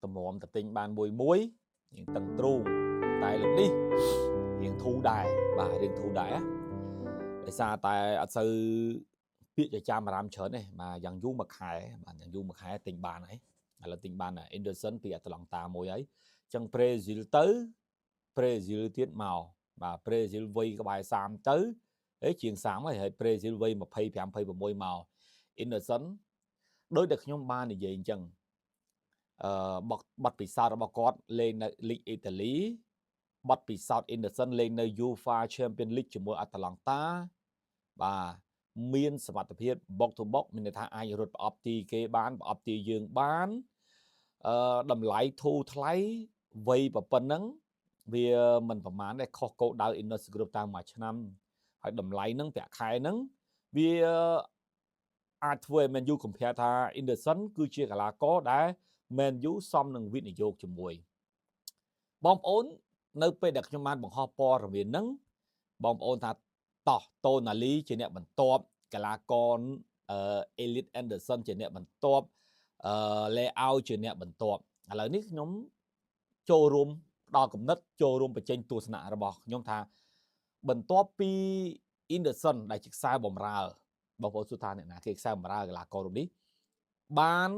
tầm mồm tập tinh ban mùi muối những tầng tru tại lực đi những thu đài và riêng thu đài á để xa tại ở sư biết cho cha mà làm chớn này mà dằng du mặc hải mà dằng du mặc hải tình bạn ấy là tình bạn là Anderson bị ở lòng ta môi ấy chẳng Brazil tới Brazil tiết màu và Brazil vây cái bài sam tới ấy chuyện sáng ấy Brazil vây một pay một môi màu Anderson đối được nhóm ba này vậy chẳng bật bị sao đó bà con lên League Italy bật bị sao Anderson lên nơi UEFA Champions League cho mùa Atalanta và miênสมรรถភាព box to box មានន័យថាអាចរត់ប្រអប់ទីគេបានប្រអប់ទីយើងបានតម្លៃធូរថ្លៃវ័យប៉ុណ្ណឹងវាមិនប្រមាណដែរខុសគោលដៅ Innocent Group តាមមួយឆ្នាំហើយតម្លៃហ្នឹងប្រាក់ខែហ្នឹងវាអាចធ្វើឲ្យ Man U compare ថា Anderson គឺជាកីឡាករដែល Man U សមនឹងវិនិយោគជាមួយបងប្អូននៅពេលដែលខ្ញុំបានបង្ហោះព័ត៌មានហ្នឹងបងប្អូនថាតោះតូណាលីជាអ្នកបន្ទាប់កីឡាករElliot Anderson ជាអ្នកបន្ទាប់Leao ជាអ្នកបន្ទាប់ឥឡូវនេះខ្ញុំចូលរួមផ្ដល់គំនិតចូលរួមបញ្ចេញទស្សនៈរបស់ខ្ញុំថាបន្ទាប់ពី Anderson ដែលជាខ្សែបម្រើបងប្អូនសួរថាអ្នកណាគេខ្សែបម្រើកីឡាកររូបនេះបាន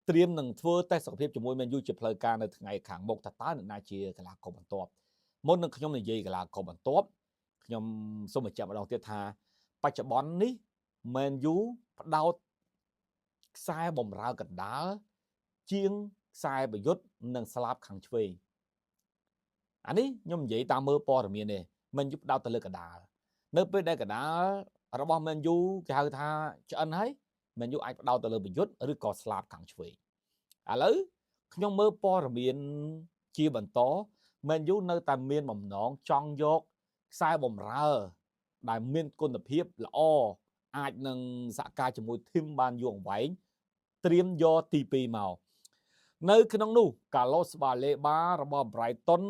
ត្រៀមនឹងធ្វើតេស្តសុខភាពជាមួយ Man U ជាផ្លូវការនៅថ្ងៃខាងមុខថាតើអ្នកណាជាកីឡាករបន្ទាប់មុននឹងខ្ញុំនិយាយកីឡាករបន្ទាប់ខ្ញុំសូមបញ្ជាក់ម្ដងទៀតថាបច្ចុប្បន្ននេះ Man U ផ្ដោតខ្សែបម្រើកណ្ដាលជាងខ្សែប្រយុទ្ធនិងស្លាបខាងឆ្វេងអានេះខ្ញុំនិយាយតាមមើលព័ត៌មានទេ Man U ផ្ដោតទៅលើកណ្ដាលនៅពេលដែលកណ្ដាលរបស់ Man U គេហៅថាឆ្អិនហើយ Man U អាចផ្ដោតទៅលើប្រយុទ្ធឬក៏ស្លាបខាងឆ្វេងឥឡូវខ្ញុំមើលព័ត៌មានជាបន្ត Man U នៅតែមានបំណងចង់យកខ្សែបម្រើដែលមានគុណភាពល្អអាចនឹងសហការជាមួយធីមបានយូរអង្វែងត្រៀមយកទី2មកនៅក្នុងនោះ Carlos Baleba របស់ Brighton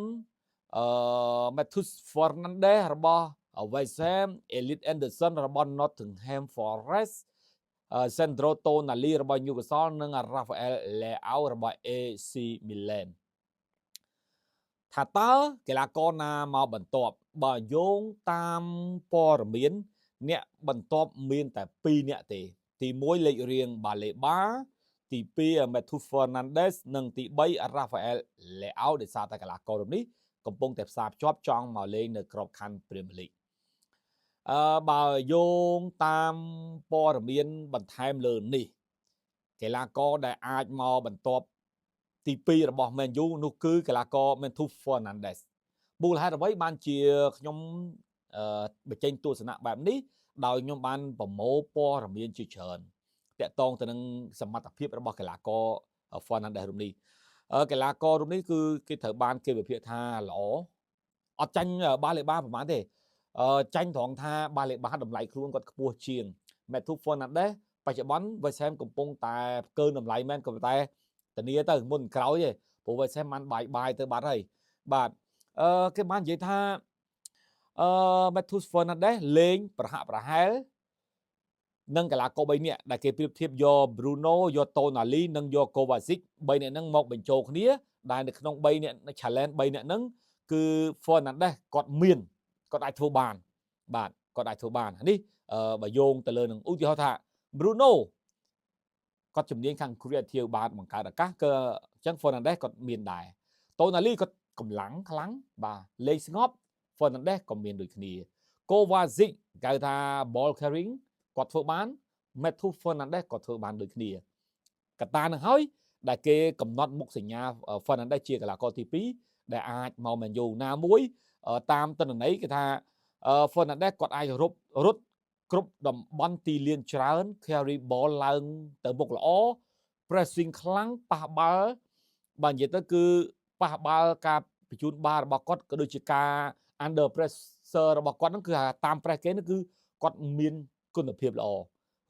Matheus Fernandes របស់ West Ham Elliot Anderson របស់ Nottingham Forest Sandro Tonali របស់ Newcastle និង Rafael Leao របស់ AC Milan ថាតើកីឡាករណាមកបន្ទាប់បើយោងតាមព័ត៌មានអ្នកបន្ទាប់មានតែ2នាក់ទេទី1លេខរៀង Baleba ទី2 Matheus Fernandes និងទី3 Rafael Leao ដែលសារតែកីឡាករនេះកំពុងតែផ្សារភ្ជាប់ចង់មកលេងនៅក្របខ័ណ្ឌ Premier League បើយោងតាមព័ត៌មានបន្ថែមលើនេះកីឡាករដែលអាចមកបន្ទាប់ទី2របស់ Man U នោះគឺកីឡាករ Matheus Fernandes មូលហេតុអ្វីបានជាខ្ញុំបញ្ចេញទស្សនៈបែបនេះដោយខ្ញុំបានប្រមូលព័ត៌មានជាច្រើនតាក់ទងទៅនឹងសមត្ថភាពរបស់កីឡាករ Fernandes រូបនេះកីឡាកររូបនេះគឺគេត្រូវបានគេវិភាគថាល្អអត់ចាញ់Balebaប្រហែលទេចាញ់ត្រង់ថាBalebaតម្លៃខ្លួនគាត់ខ្ពស់ជាង Matheus Fernandes បច្ចុប្បន្ន West Ham កំពុងតែកើនតម្លៃមែនក៏ប៉ុន្តែធានាទៅមុនក្រោយទេព្រោះ West Ham បានបាយទៅបាត់ហើយបាទគេបាននិយាយថាMatheus Fernandes លេងប្រហាក់ប្រហែលនឹងកីឡាករ3នាក់ដែលគេប្រៀបធៀបយក Bruno យក Tonali និងយក Kovacic 3នាក់ហ្នឹងមកបញ្ចូលគ្នាដែលនៅក្នុង3នាក់ challenge 3នាក់ហ្នឹងគឺ Fernandes គាត់អាចធ្វើបានបាទគាត់អាចធ្វើបាននេះបើយោងទៅលើនឹងឧទាហរណ៍ថា Bruno គាត់ជំនាញខាង creative បានបង្កើតឱកាសគឺអញ្ចឹង Fernandes គាត់មានដែរ Tonali គាត់កម្លាំងខ្លាំងបាទលេងស្ងប់ Fernandes ក៏មានដូចគ្នា Kovacic គេហៅថា ball carrying គាត់ធ្វើបាន Matheus Fernandes ក៏ធ្វើបានដូចគ្នាកត្តានឹងហើយដែលគេកំណត់មុខសញ្ញា Fernandes ជាកីឡាករទី2ដែលអាចមក Man U ណាមួយតាមទិន្នន័យគេថា Fernandes គាត់អាចរត់គ្រប់តំបន់ទីលានច្រើន carry ball ឡើងទៅមុខល្អ pressing ខ្លាំងប៉ះបាល់បើនិយាយទៅគឺប៉ះបាល់ការបញ្ជូនបាល់របស់គាត់ក៏ដូចជាការ under pressure របស់គាត់ហ្នឹងគឺតាម press គេគឺគាត់មានគុណភាពល្អ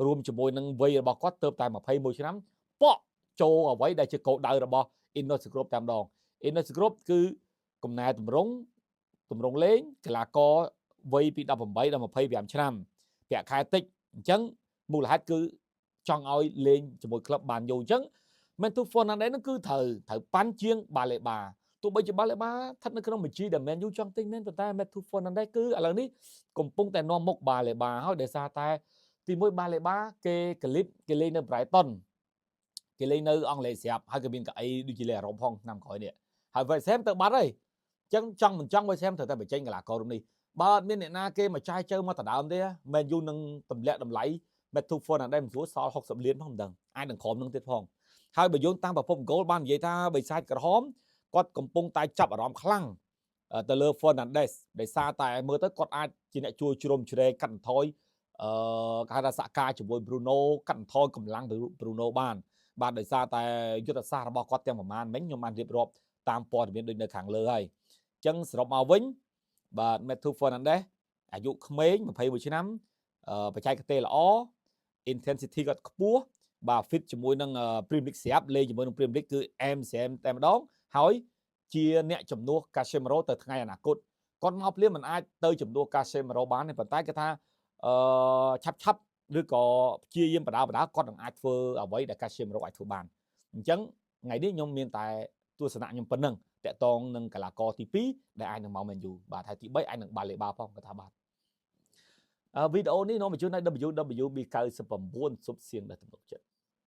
រួមជាមួយនឹងវ័យរបស់គាត់ទៅតែ21ឆ្នាំប៉ក់ចូលអ្វីដែលជាគោលដៅរបស់ Innocent Group តែម្ដង Innocent Group គឺកំណែតម្រង់លេងកីឡាករវ័យពី18ដល់25ឆ្នាំប្រាក់ខែតិចអញ្ចឹងមូលហេតុគឺ ចង់ឲ្យលេងជាមួយក្លឹបបានយូរអញ្ចឹង Matthew Fernandes ហ្នឹងគឺត្រូវប៉ាន់ជាងបាឡេបាទោះបីជាបាឡេបាស្ថិតនៅក្នុងបញ្ជីដែល Man U ចង់ទិញមែនប៉ុន្តែ Matthew Fernandes គឺឥឡូវនេះកំពុងតែនាំមុខបាឡេបាហើយដោយសារតែទីមួយបាឡេបាគេកលិបគេលេងនៅ Brighton គេលេងនៅអង់គ្លេសស្រាប់ហើយក៏មានកៅអីដូចជាលេងអារ៉ុបផងឆ្នាំក្រោយនេះហើយ West Ham ទៅបាត់ហើយអញ្ចឹងចង់មិនចង់ West Ham ត្រូវតែបញ្ចេញកីឡាកររូបនេះបើអត់មានអ្នកណាគេមកចាយជើមកដដើមទេ Man U នឹងទម្លាក់តម្លៃ Matthew Fernandes មិនស្រួលសល់60លានផងមិនដឹងអាចនឹងក្រោមនឹងទៀតផងហើយបើយោងតាមប្រភព goal បាននិយាយថាបិសាចក្រហមគាត់កំពុងតែចាប់អារម្មណ៍ខ្លាំងទៅលើ Fernandes ដោយសារតែមើលទៅគាត់អាចជាអ្នកជួយជ្រោមជ្រែងកាត់បន្ថយគេហៅថាសហការជាមួយ Bruno កាត់បន្ថយកម្លាំង Bruno បានដោយសារតែយុទ្ធសាស្ត្ររបស់គាត់ទាំងប្រមាណមិញខ្ញុំបានរៀបរាប់តាមព័ត៌មានដូចនៅខាងលើហើយអញ្ចឹងសរុបមកវិញបាទ Matthew Fernandes អាយុក្មេង21ឆ្នាំបច្ចេកទេសល្អ intensity គាត់ខ្ពស់បាទ fit ជាមួយនឹង Premier League ស្រាប់លេងជាមួយនឹង Premier League គឺអែមស្រាមតែម្ដងហើយជាអ្នកជំនួស Casemiro ទៅថ្ងៃអនាគតគាត់មកភ្លាមមិនអាចទៅជំនួស Casemiro បានទេប៉ុន្តែគេថាឆាប់ឬក៏ព្យាយាមបដាគាត់នឹងអាចធ្វើអ្វីដែល Casemiro អាចធ្វើបានអញ្ចឹងថ្ងៃនេះខ្ញុំមានតែទស្សនៈខ្ញុំប៉ុណ្ណឹងតាក់ទងនឹងកីឡាករទី2ដែលអាចនឹងមក Man U បាទហើយទី3អាចនឹងបាឡេបាផងគាត់ថាបាទវីដេអូនេះនាំបញ្ជូនឲ្យ WWB 99 ស៊ុបសៀងដែលទំនុកចិត្ត